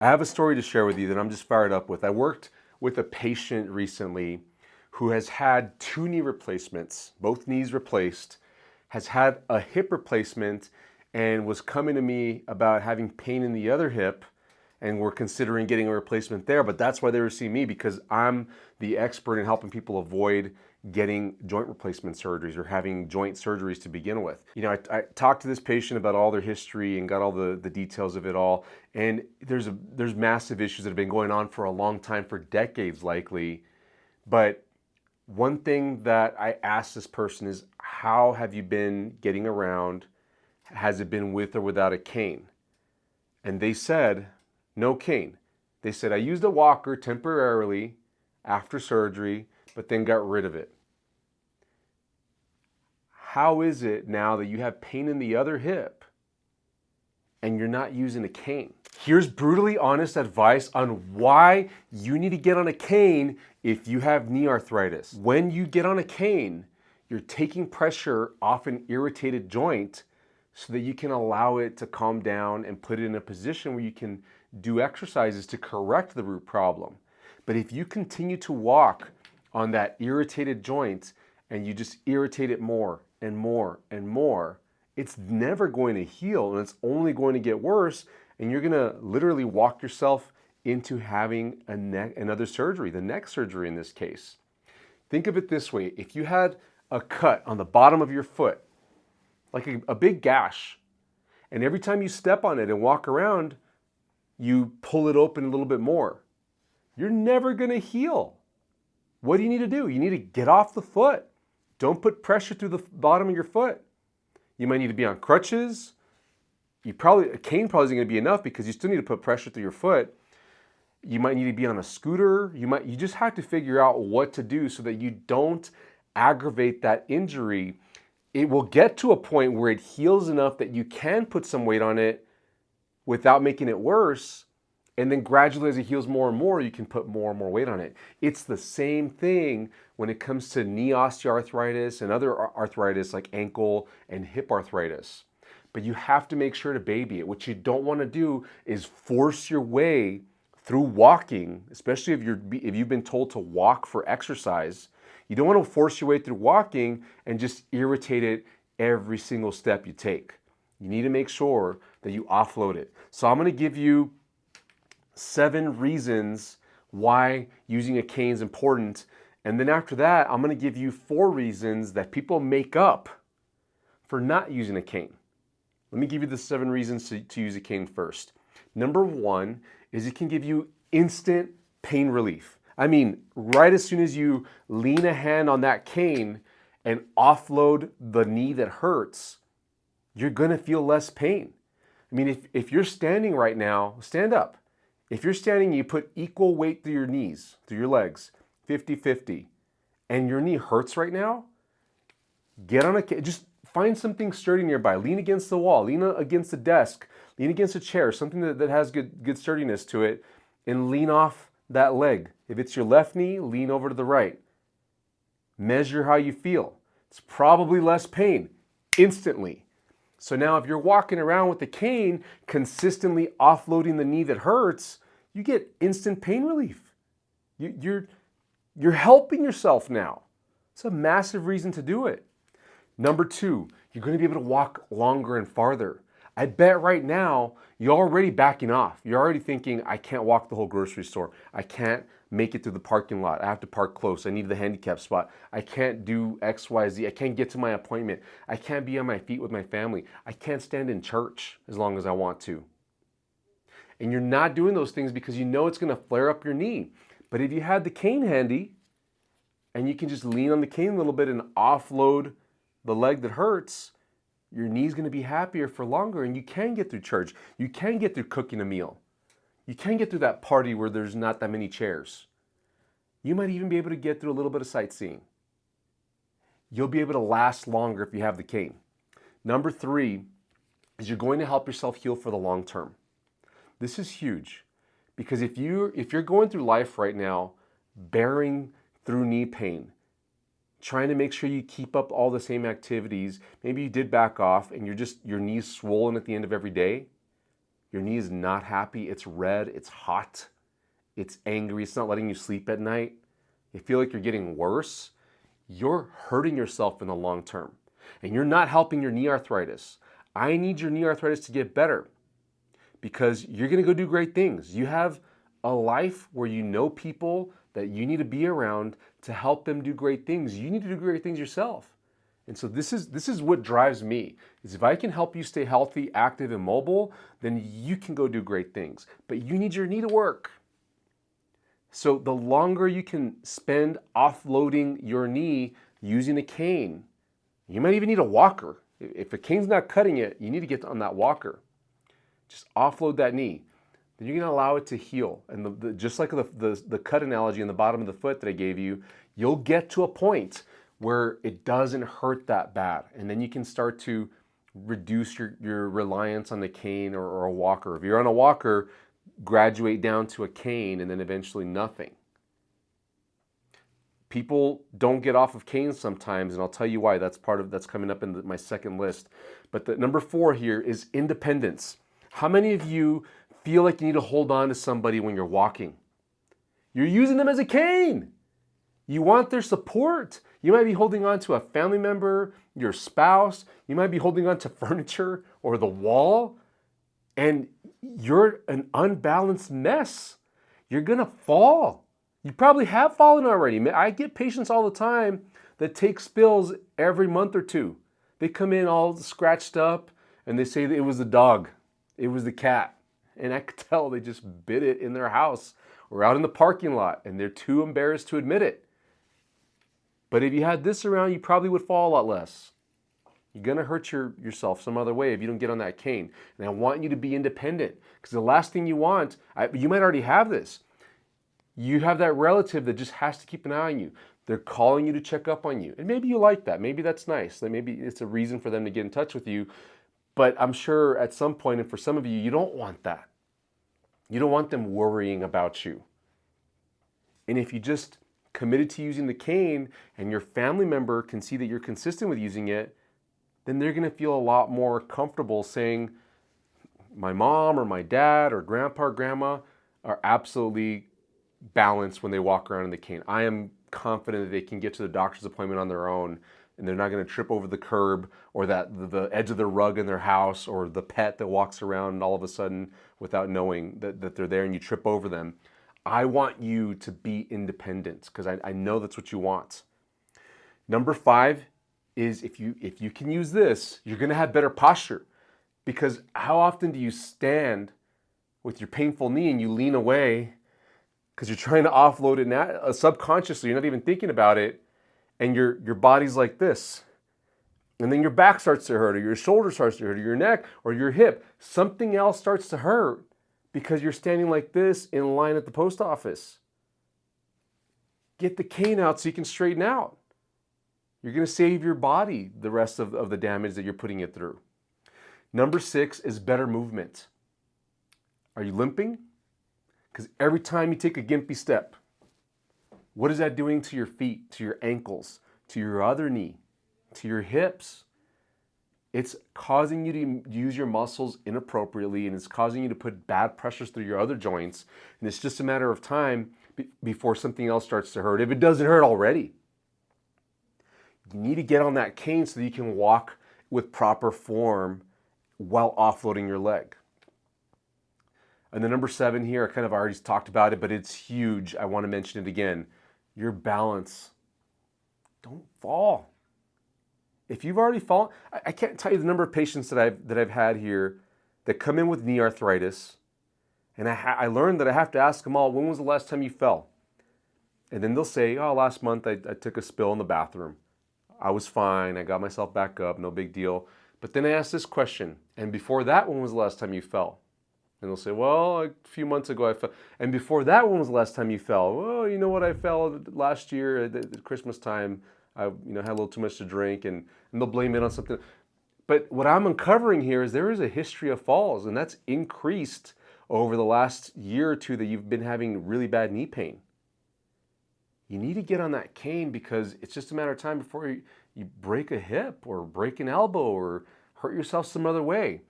I have a story to share with you that I'm just fired up with. I worked with a patient recently who has had 2 knee replacements, both knees replaced, has had a hip replacement, and was coming to me about having pain in the other hip, and we're considering getting a replacement there. But that's why they were seeing me, because I'm the expert in helping people avoid getting joint replacement surgeries or having joint surgeries to begin with. I talked to this patient about all their history and got all the details of it all. And there's massive issues that have been going on for a long time, for decades likely. But one thing that I asked this person is, how have you been getting around? Has it been with or without a cane? And they said, no cane. They said, I used a walker temporarily after surgery, but then got rid of it. How is it now that you have pain in the other hip and you're not using a cane? Here's brutally honest advice on why you need to get on a cane if you have knee arthritis. When you get on a cane, you're taking pressure off an irritated joint so that you can allow it to calm down and put it in a position where you can do exercises to correct the root problem. But if you continue to walk on that irritated joint and you just irritate it more and more and more, it's never going to heal, and it's only going to get worse, and you're going to literally walk yourself into having another surgery, the neck surgery in this case. Think of it this way. If you had a cut on the bottom of your foot, like a big gash, and every time you step on it and walk around, you pull it open a little bit more, you're never going to heal. What do you need to do? You need to get off the foot. Don't put pressure through the bottom of your foot. You might need to be on crutches. A cane probably isn't going to be enough, because you still need to put pressure through your foot. You might need to be on a scooter. You just have to figure out what to do so that you don't aggravate that injury. It will get to a point where it heals enough that you can put some weight on it without making it worse. And then gradually, as it heals more and more, you can put more and more weight on it. It's the same thing when it comes to knee osteoarthritis and other arthritis like ankle and hip arthritis. But you have to make sure to baby it. What you don't want to do is force your way through walking, especially if you've been told to walk for exercise. You don't want to force your way through walking and just irritate it every single step you take. You need to make sure that you offload it. So I'm going to give you 7 reasons why using a cane is important. And then after that, I'm going to give you 4 reasons that people make up for not using a cane. Let me give you the 7 reasons to use a cane first. Number 1 is it can give you instant pain relief. I mean, right as soon as you lean a hand on that cane and offload the knee that hurts, you're going to feel less pain. I mean, if you're standing right now, stand up. If you're standing, you put equal weight through your knees, through your legs, 50-50, and your knee hurts right now, get on a cane. Just find something sturdy nearby. Lean against the wall, lean against the desk, lean against a chair, something that has good sturdiness to it, and lean off that leg. If it's your left knee, lean over to the right. Measure how you feel. It's probably less pain instantly. So now if you're walking around with the cane, consistently offloading the knee that hurts, you get instant pain relief. You're helping yourself now. It's a massive reason to do it. Number 2, you're going to be able to walk longer and farther. I bet right now you're already backing off. You're already thinking, I can't walk the whole grocery store. I can't make it through the parking lot. I have to park close. I need the handicap spot. I can't do X, Y, Z. I can't get to my appointment. I can't be on my feet with my family. I can't stand in church as long as I want to. And you're not doing those things because you know it's going to flare up your knee. But if you had the cane handy and you can just lean on the cane a little bit and offload the leg that hurts, your knee's going to be happier for longer, and you can get through church. You can get through cooking a meal. You can get through that party where there's not that many chairs. You might even be able to get through a little bit of sightseeing. You'll be able to last longer if you have the cane. Number 3 is you're going to help yourself heal for the long term. This is huge, because if you're going through life right now, bearing through knee pain, trying to make sure you keep up all the same activities, maybe you did back off and your knee's swollen at the end of every day, Your knee is not happy. It's red, it's hot, it's angry, it's not letting you sleep at night. You feel like you're getting worse. You're hurting yourself in the long term, and you're not helping your knee arthritis. I need your knee arthritis to get better because you're going to go do great things. You have a life where you know people that you need to be around to help them do great things. You need to do great things yourself. And so this is what drives me, is if I can help you stay healthy, active, and mobile, then you can go do great things. But you need your knee to work. So the longer you can spend offloading your knee using a cane, you might even need a walker. If a cane's not cutting it, you need to get on that walker. Just offload that knee. Then you're gonna allow it to heal. And just like the cut analogy in the bottom of the foot that I gave you, you'll get to a point where it doesn't hurt that bad. And then you can start to reduce your reliance on the cane or a walker. If you're on a walker, graduate down to a cane and then eventually nothing. People don't get off of canes sometimes, and I'll tell you why. That's coming up in my second list. But the number 4 here is independence. How many of you feel like you need to hold on to somebody when you're walking? You're using them as a cane. You want their support. You might be holding on to a family member, your spouse. You might be holding on to furniture or the wall, and you're an unbalanced mess. You're gonna fall. You probably have fallen already. I get patients all the time that take spills every month or two. They come in all scratched up and they say that it was the dog, it was the cat. And I could tell they just bit it in their house or out in the parking lot, and they're too embarrassed to admit it. But if you had this around, you probably would fall a lot less. You're gonna hurt yourself some other way if you don't get on that cane. And I want you to be independent, because the last thing you want, you might already have this. You have that relative that just has to keep an eye on you. They're calling you to check up on you. And maybe you like that. Maybe that's nice. Maybe it's a reason for them to get in touch with you. But I'm sure at some point, and for some of you, you don't want that. You don't want them worrying about you. And if you just committed to using the cane and your family member can see that you're consistent with using it, then they're going to feel a lot more comfortable saying, my mom or my dad or grandpa or grandma are absolutely balanced when they walk around in the cane. I am confident that they can get to the doctor's appointment on their own, and they're not going to trip over the curb or the edge of the rug in their house or the pet that walks around and all of a sudden, without knowing that they're there, and you trip over them. I want you to be independent, because I know that's what you want. Number 5 is if you can use this, you're going to have better posture. Because how often do you stand with your painful knee and you lean away because you're trying to offload it now, subconsciously, you're not even thinking about it, and your body's like this. And then your back starts to hurt, or your shoulder starts to hurt, or your neck, or your hip. Something else starts to hurt because you're standing like this in line at the post office. Get the cane out so you can straighten out. You're going to save your body the rest of the damage that you're putting it through. Number 6 is better movement. Are you limping? Because every time you take a gimpy step, what is that doing to your feet, to your ankles, to your other knee, to your hips? It's causing you to use your muscles inappropriately, and it's causing you to put bad pressures through your other joints. And it's just a matter of time before something else starts to hurt, if it doesn't hurt already. You need to get on that cane so that you can walk with proper form while offloading your leg. And the number 7 here, I kind of already talked about it, but it's huge. I want to mention it again. Your balance. Don't fall. If you've already fallen, I can't tell you the number of patients that I've had here that come in with knee arthritis, and I learned that I have to ask them all, when was the last time you fell? And then they'll say, oh, last month I took a spill in the bathroom. I was fine. I got myself back up. No big deal. But then I ask this question, and before that, when was the last time you fell? And they'll say, well, a few months ago I fell. And before that, when was the last time you fell? Well, you know what, I fell last year at Christmas time. I had a little too much to drink, and they'll blame it on something. But what I'm uncovering here is there is a history of falls, and that's increased over the last year or two that you've been having really bad knee pain. You need to get on that cane, because it's just a matter of time before you break a hip or break an elbow or hurt yourself some other way.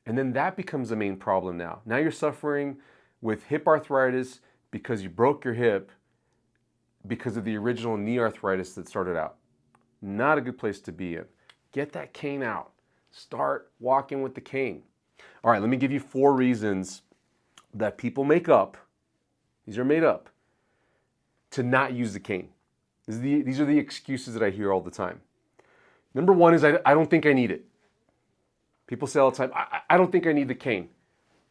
And then that becomes the main problem now. Now you're suffering with hip arthritis because you broke your hip because of the original knee arthritis that started out. Not a good place to be in. Get that cane out. Start walking with the cane. All right, let me give you 4 reasons that people make up, these are made up, to not use the cane. These are the excuses that I hear all the time. Number 1 is I don't think I need it. People say all the time, I don't think I need the cane.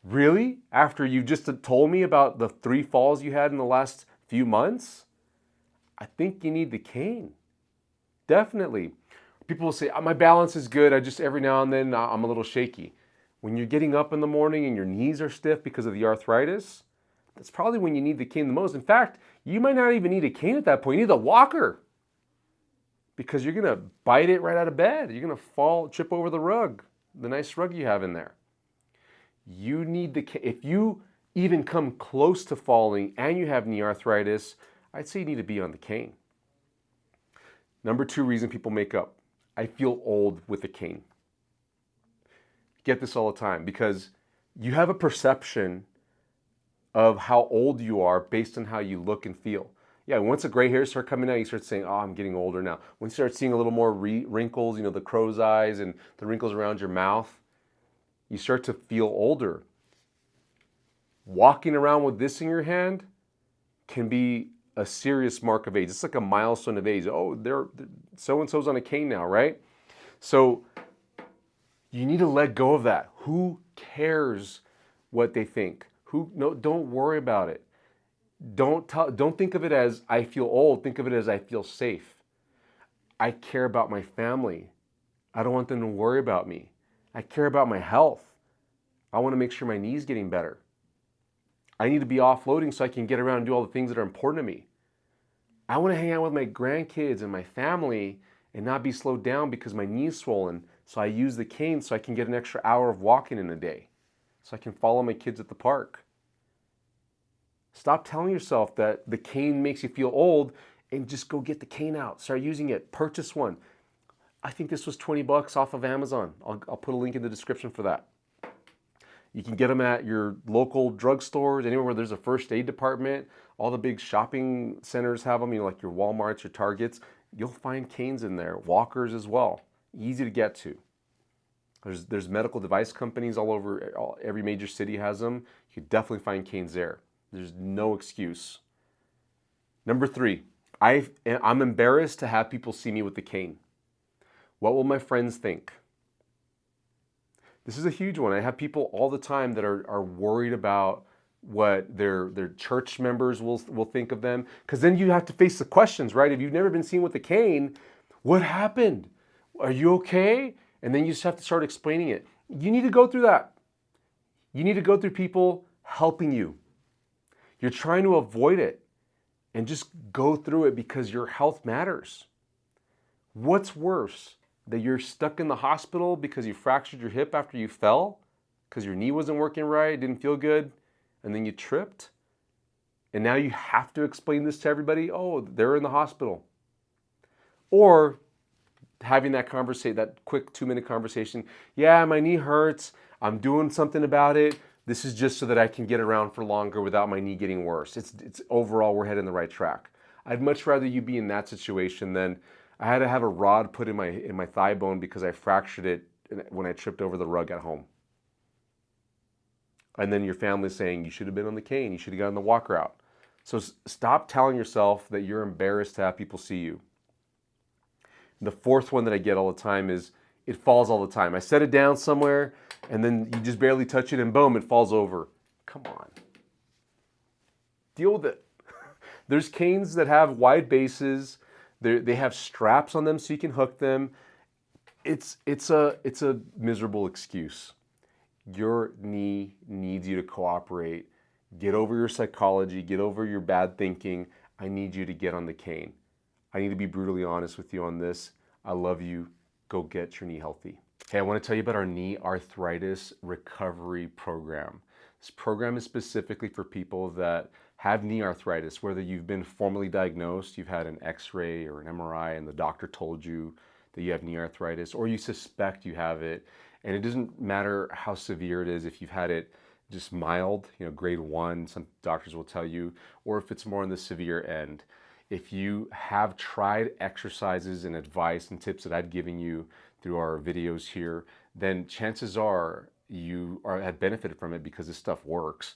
Really? After you just told me about the 3 falls you had in the last few months? I think you need the cane. Definitely. People will say, my balance is good. I just, every now and then, I'm a little shaky. When you're getting up in the morning and your knees are stiff because of the arthritis, that's probably when you need the cane the most. In fact, you might not even need a cane at that point. You need a walker because you're going to bite it right out of bed. You're going to trip over the rug, the nice rug you have in there. You need the cane. If you even come close to falling and you have knee arthritis, I'd say you need to be on the cane. Number 2 reason people make up, I feel old with the cane. Get this all the time because you have a perception of how old you are based on how you look and feel. Yeah, once the gray hairs start coming out, you start saying, oh, I'm getting older now. When you start seeing a little more wrinkles, the crow's eyes and the wrinkles around your mouth, you start to feel older. Walking around with this in your hand can be a serious mark of age. It's like a milestone of age. Oh, they're so-and-so's on a cane now, right? So you need to let go of that. Who cares what they think? Don't worry about it. Don't think of it as I feel old. Think of it as I feel safe. I care about my family. I don't want them to worry about me. I care about my health. I want to make sure my knee's getting better. I need to be offloading so I can get around and do all the things that are important to me. I want to hang out with my grandkids and my family and not be slowed down because my knee's swollen. So I use the cane so I can get an extra hour of walking in a day. So I can follow my kids at the park. Stop telling yourself that the cane makes you feel old and just go get the cane out. Start using it. Purchase one. I think this was $20 off of Amazon. I'll put a link in the description for that. You can get them at your local drugstores, anywhere where there's a first aid department. All the big shopping centers have them, like your Walmarts, your Targets. You'll find canes in there, walkers as well. Easy to get to. There's medical device companies all over, every major city has them. You can definitely find canes there. There's no excuse. Number 3, I'm embarrassed to have people see me with the cane. What will my friends think? This is a huge one. I have people all the time that are worried about what their church members will think of them. Because then you have to face the questions, right? If you've never been seen with a cane, what happened? Are you okay? And then you just have to start explaining it. You need to go through that. You need to go through people helping you. You're trying to avoid it and just go through it because your health matters. What's worse? That you're stuck in the hospital because you fractured your hip after you fell, because your knee wasn't working right, didn't feel good, and then you tripped, and now you have to explain this to everybody? Oh, they're in the hospital. Or having that conversation, that quick 2-minute conversation, yeah, my knee hurts, I'm doing something about it, this is just so that I can get around for longer without my knee getting worse. It's overall, we're heading the right track. I'd much rather you be in that situation than I had to have a rod put in my thigh bone because I fractured it when I tripped over the rug at home. And then your family's saying, you should have been on the cane, you should have gotten the walker out. So stop telling yourself that you're embarrassed to have people see you. The 4th one that I get all the time is, it falls all the time. I set it down somewhere, and then you just barely touch it, and boom, it falls over. Come on. Deal with it. There's canes that have wide bases. They have straps on them so you can hook them. It's a miserable excuse. Your knee needs you to cooperate. Get over your psychology. Get over your bad thinking. I need you to get on the cane. I need to be brutally honest with you on this. I love you. Go get your knee healthy. Hey, I want to tell you about our knee arthritis recovery program. This program is specifically for people that have knee arthritis, whether you've been formally diagnosed, you've had an x-ray or an MRI and the doctor told you that you have knee arthritis, or you suspect you have it And it doesn't matter how severe it is, if you've had it just mild, grade 1, some doctors will tell you, or if it's more on the severe end. If you have tried exercises and advice and tips that I've given you through our videos here, then chances are you have benefited from it because this stuff works.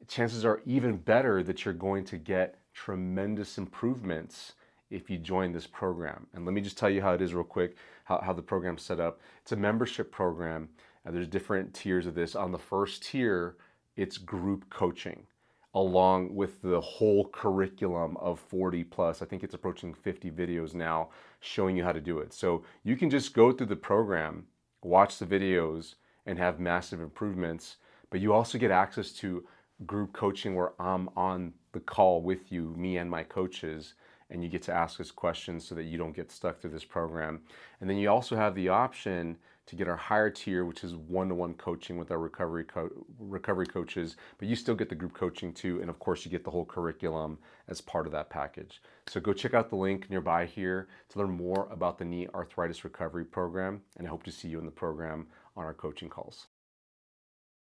Chances are even better that you're going to get tremendous improvements if you join this program. And let me just tell you how it is real quick, how the program's set up. It's a membership program. There's different tiers of this. On the first tier, it's group coaching, along with the whole curriculum of 40 plus, I think it's approaching 50 videos now showing you how to do it. So you can just go through the program, watch the videos, and have massive improvements, but you also get access to group coaching where I'm on the call with you, me and my coaches, and you get to ask us questions so that you don't get stuck through this program. And then you also have the option to get our higher tier, which is one-to-one coaching with our recovery coaches, but you still get the group coaching too, and of course you get the whole curriculum as part of that package. So go check out the link nearby here to learn more about the knee arthritis recovery program, and I hope to see you in the program on our coaching calls.